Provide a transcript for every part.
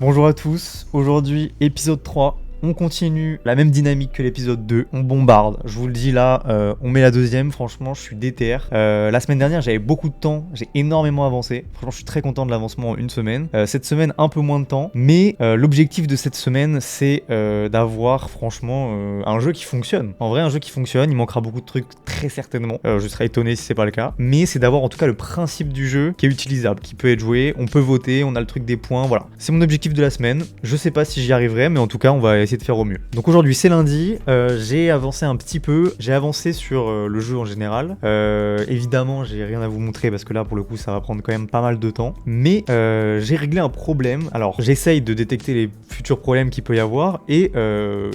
Bonjour à tous, aujourd'hui épisode 3, on continue la même dynamique que l'épisode 2, on bombarde, je vous le dis là, on met la deuxième, franchement je suis déter. La semaine dernière j'avais beaucoup de temps, j'ai énormément avancé, franchement je suis très content de l'avancement en une semaine. Cette semaine un peu moins de temps, mais l'objectif de cette semaine c'est d'avoir franchement un jeu qui fonctionne. En vrai un jeu qui fonctionne, il manquera beaucoup de trucs très certainement, je serais étonné si c'est pas le cas, mais c'est d'avoir en tout cas le principe du jeu qui est utilisable, qui peut être joué, on peut voter, on a le truc des points, voilà. C'est mon objectif de la semaine, je sais pas si j'y arriverai, mais en tout cas on va essayer de faire au mieux. Donc aujourd'hui c'est lundi, j'ai avancé un petit peu, j'ai avancé sur le jeu en général. Évidemment j'ai rien à vous montrer parce que là pour le coup ça va prendre quand même pas mal de temps, mais j'ai réglé un problème. Alors j'essaye de détecter les futurs problèmes qu'il peut y avoir et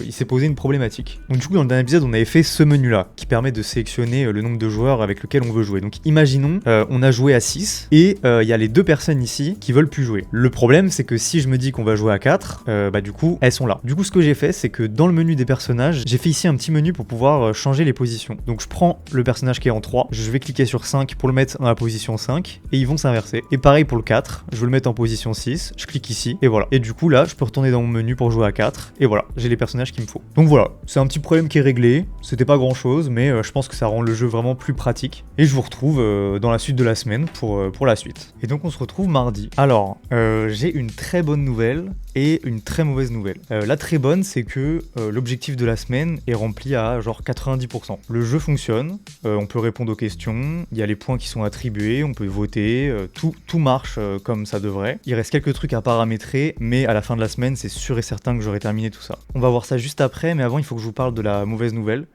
il s'est posé une problématique. Donc du coup dans le dernier épisode on avait fait ce menu là qui permet de sélectionner le nombre de joueurs avec lequel on veut jouer. Donc imaginons on a joué à 6 et il y a les deux personnes ici qui veulent plus jouer. Le problème c'est que si je me dis qu'on va jouer à 4, bah du coup elles sont là. Du coup ce que j'ai fait c'est que dans le menu des personnages j'ai fait ici un petit menu pour pouvoir changer les positions. Donc je prends le personnage qui est en 3, je vais cliquer sur 5 pour le mettre dans la position 5 et ils vont s'inverser. Et pareil pour le 4, je veux le mettre en position 6, je clique ici et voilà. Et du coup là je peux retourner dans mon menu pour jouer à 4 et voilà, j'ai les personnages qu'il me faut. Donc voilà, c'est un petit problème qui est réglé, c'était pas grand chose mais je pense que ça rend le jeu vraiment plus pratique. Et je vous retrouve dans la suite de la semaine pour la suite. Et donc on se retrouve mardi. Alors j'ai une très bonne nouvelle et une très mauvaise nouvelle. La très bonne c'est que l'objectif de la semaine est rempli à genre 90%. Le jeu fonctionne, on peut répondre aux questions, il y a les points qui sont attribués, on peut voter, tout marche comme ça devrait. Il reste quelques trucs à paramétrer, mais à la fin de la semaine, c'est sûr et certain que j'aurai terminé tout ça. On va voir ça juste après, mais avant, il faut que je vous parle de la mauvaise nouvelle.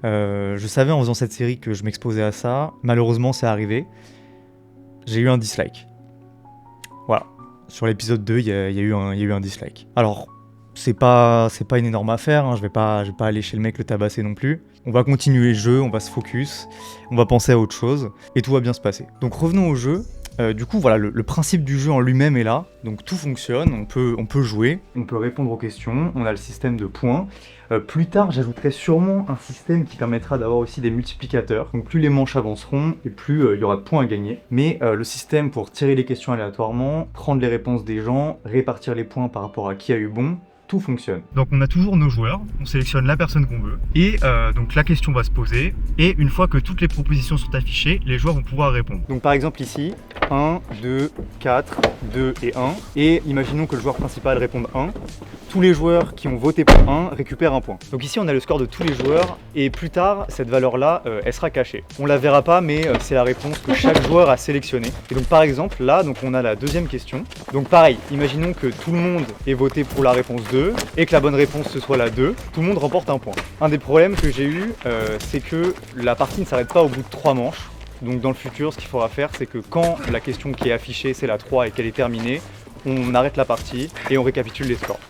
Je savais en faisant cette série que je m'exposais à ça, malheureusement c'est arrivé. J'ai eu un dislike. Voilà, sur l'épisode 2, il y a eu un dislike. Alors, c'est pas une énorme affaire, hein. je vais pas aller chez le mec le tabasser non plus. On va continuer le jeu, on va se focus, on va penser à autre chose, et tout va bien se passer. Donc revenons au jeu. Du coup voilà, le principe du jeu en lui-même est là, donc tout fonctionne, on peut jouer, on peut répondre aux questions, on a le système de points. Plus tard j'ajouterai sûrement un système qui permettra d'avoir aussi des multiplicateurs, donc plus les manches avanceront et plus il y aura de points à gagner. Mais le système pour tirer les questions aléatoirement, prendre les réponses des gens, répartir les points par rapport à qui a eu bon, tout fonctionne. Donc on a toujours nos joueurs, on sélectionne la personne qu'on veut, et donc la question va se poser, et une fois que toutes les propositions sont affichées, les joueurs vont pouvoir répondre. Donc par exemple ici, 1, 2, 4, 2 et 1, et imaginons que le joueur principal réponde 1, tous les joueurs qui ont voté pour 1 récupèrent un point. Donc ici on a le score de tous les joueurs, et plus tard, cette valeur-là, elle sera cachée. On la verra pas, mais c'est la réponse que chaque joueur a sélectionnée. Et donc par exemple, là, donc on a la deuxième question. Donc pareil, imaginons que tout le monde ait voté pour la réponse 2, et que la bonne réponse ce soit la 2, tout le monde remporte un point. Un des problèmes que j'ai eu, c'est que la partie ne s'arrête pas au bout de 3 manches. Donc dans le futur, ce qu'il faudra faire, c'est que quand la question qui est affichée, c'est la 3 et qu'elle est terminée, on arrête la partie et on récapitule les scores.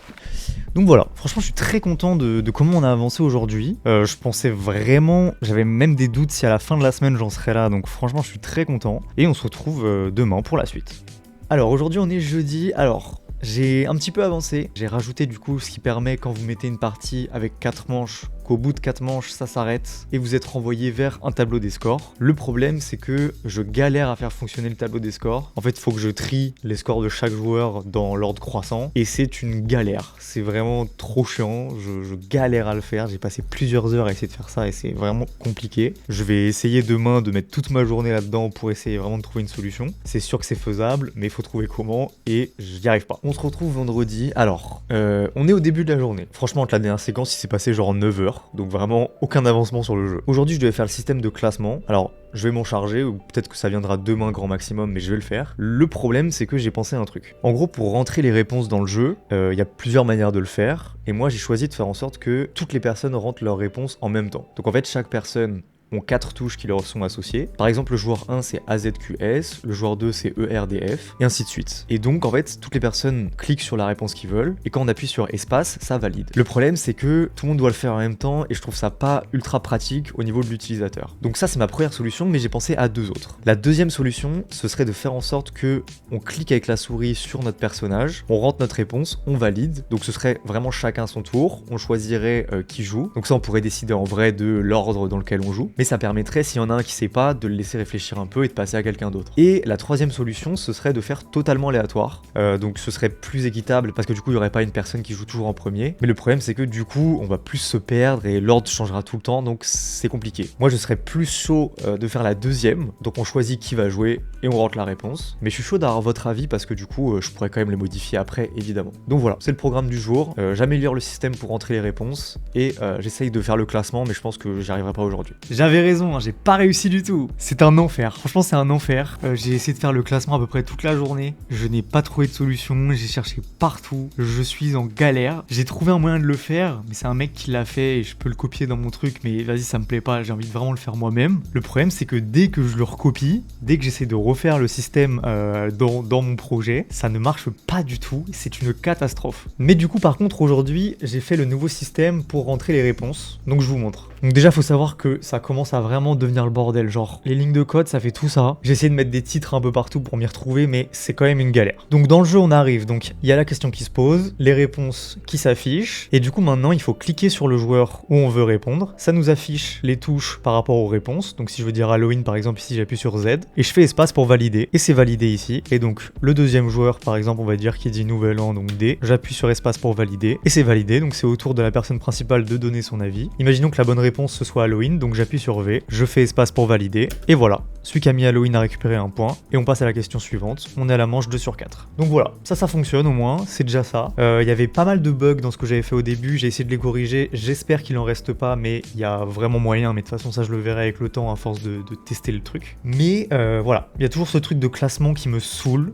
Donc voilà, franchement je suis très content de comment on a avancé aujourd'hui. Je pensais vraiment, j'avais même des doutes si à la fin de la semaine j'en serais là, donc franchement je suis très content. Et on se retrouve demain pour la suite. Alors aujourd'hui on est jeudi, alors j'ai un petit peu avancé, j'ai rajouté du coup ce qui permet quand vous mettez une partie avec 4 manches, qu'au bout de 4 manches ça s'arrête et vous êtes renvoyé vers un tableau des scores. Le problème c'est que je galère à faire fonctionner le tableau des scores. En fait il faut que je trie les scores de chaque joueur dans l'ordre croissant et c'est une galère. C'est vraiment trop chiant, je galère à le faire, j'ai passé plusieurs heures à essayer de faire ça et c'est vraiment compliqué. Je vais essayer demain de mettre toute ma journée là-dedans pour essayer vraiment de trouver une solution. C'est sûr que c'est faisable mais il faut trouver comment et j'y arrive pas. On se retrouve vendredi, alors on est au début de la journée. Franchement entre la dernière séquence il s'est passé genre 9 heures. Donc vraiment aucun avancement sur le jeu. Aujourd'hui je devais faire le système de classement. Alors je vais m'en charger ou peut-être que ça viendra demain grand maximum mais je vais le faire. Le problème c'est que j'ai pensé à un truc. En gros pour rentrer les réponses dans le jeu, il y a plusieurs manières de le faire. Et moi j'ai choisi de faire en sorte que toutes les personnes rentrent leurs réponses en même temps. Donc en fait chaque personne ont 4 touches qui leur sont associées. Par exemple, le joueur 1 c'est AZQS, le joueur 2 c'est ERDF, et ainsi de suite. Et donc en fait, toutes les personnes cliquent sur la réponse qu'ils veulent, et quand on appuie sur espace, ça valide. Le problème c'est que tout le monde doit le faire en même temps, et je trouve ça pas ultra pratique au niveau de l'utilisateur. Donc ça c'est ma première solution, mais j'ai pensé à 2 autres. La deuxième solution, ce serait de faire en sorte que on clique avec la souris sur notre personnage, on rentre notre réponse, on valide. Donc ce serait vraiment chacun son tour, on choisirait qui joue. Donc ça on pourrait décider en vrai de l'ordre dans lequel on joue. mais ça permettrait, s'il y en a un qui sait pas, de le laisser réfléchir un peu et de passer à quelqu'un d'autre. Et la troisième solution, ce serait de faire totalement aléatoire. Donc ce serait plus équitable parce que du coup il n'y aurait pas une personne qui joue toujours en premier. Mais le problème c'est que du coup on va plus se perdre et l'ordre changera tout le temps, donc c'est compliqué. Moi je serais plus chaud de faire la deuxième, donc on choisit qui va jouer et on rentre la réponse. Mais je suis chaud d'avoir votre avis parce que du coup je pourrais quand même les modifier après évidemment. Donc voilà, c'est le programme du jour. J'améliore le système pour rentrer les réponses et j'essaye de faire le classement, mais je pense que j'y arriverai pas aujourd'hui. J'avais raison, hein, j'ai pas réussi du tout. C'est un enfer, franchement c'est un enfer. J'ai essayé de faire le classement à peu près toute la journée. Je n'ai pas trouvé de solution, j'ai cherché partout. Je suis en galère. J'ai trouvé un moyen de le faire, mais c'est un mec qui l'a fait et je peux le copier dans mon truc, mais vas-y ça me plaît pas, j'ai envie de vraiment le faire moi-même. Le problème c'est que dès que je le recopie, dès que j'essaie de refaire le système dans mon projet, ça ne marche pas du tout, c'est une catastrophe. Mais du coup par contre aujourd'hui j'ai fait le nouveau système pour rentrer les réponses, donc je vous montre. Donc déjà faut savoir que ça commence à vraiment devenir le bordel, genre les lignes de code ça fait tout ça. J'ai essayé de mettre des titres un peu partout pour m'y retrouver, mais c'est quand même une galère. Donc dans le jeu on arrive, donc il y a la question qui se pose, les réponses qui s'affichent, et du coup maintenant il faut cliquer sur le joueur où on veut répondre. Ça nous affiche les touches par rapport aux réponses, donc si je veux dire Halloween par exemple ici j'appuie sur Z, et je fais espace pour valider, et c'est validé ici. Et donc le deuxième joueur par exemple on va dire qui dit nouvel an, donc D, j'appuie sur espace pour valider, et c'est validé, donc c'est au tour de la personne principale de donner son avis. Imaginons que la bonne réponse ce soit Halloween, donc j'appuie sur V, je fais espace pour valider, et voilà. Celui qui a mis Halloween a récupéré un point, et on passe à la question suivante, on est à la manche 2 sur 4. Donc voilà, ça fonctionne au moins, c'est déjà ça. Il y avait pas mal de bugs dans ce que j'avais fait au début, j'ai essayé de les corriger, j'espère qu'il en reste pas, mais il y a vraiment moyen, mais de toute façon ça je le verrai avec le temps à force de tester le truc. Mais voilà, il y a toujours ce truc de classement qui me saoule,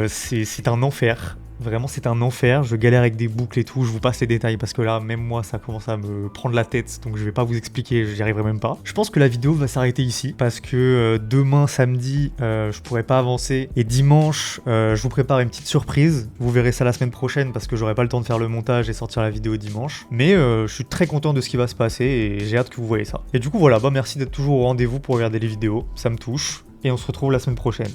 c'est un enfer. Vraiment c'est un enfer, je galère avec des boucles et tout, je vous passe les détails parce que là même moi ça commence à me prendre la tête, donc je vais pas vous expliquer, j'y arriverai même pas. Je pense que la vidéo va s'arrêter ici parce que demain samedi je pourrai pas avancer et dimanche je vous prépare une petite surprise, vous verrez ça la semaine prochaine parce que j'aurai pas le temps de faire le montage et sortir la vidéo dimanche, mais je suis très content de ce qui va se passer et j'ai hâte que vous voyez ça. Et du coup voilà, bah merci d'être toujours au rendez-vous pour regarder les vidéos, ça me touche et on se retrouve la semaine prochaine.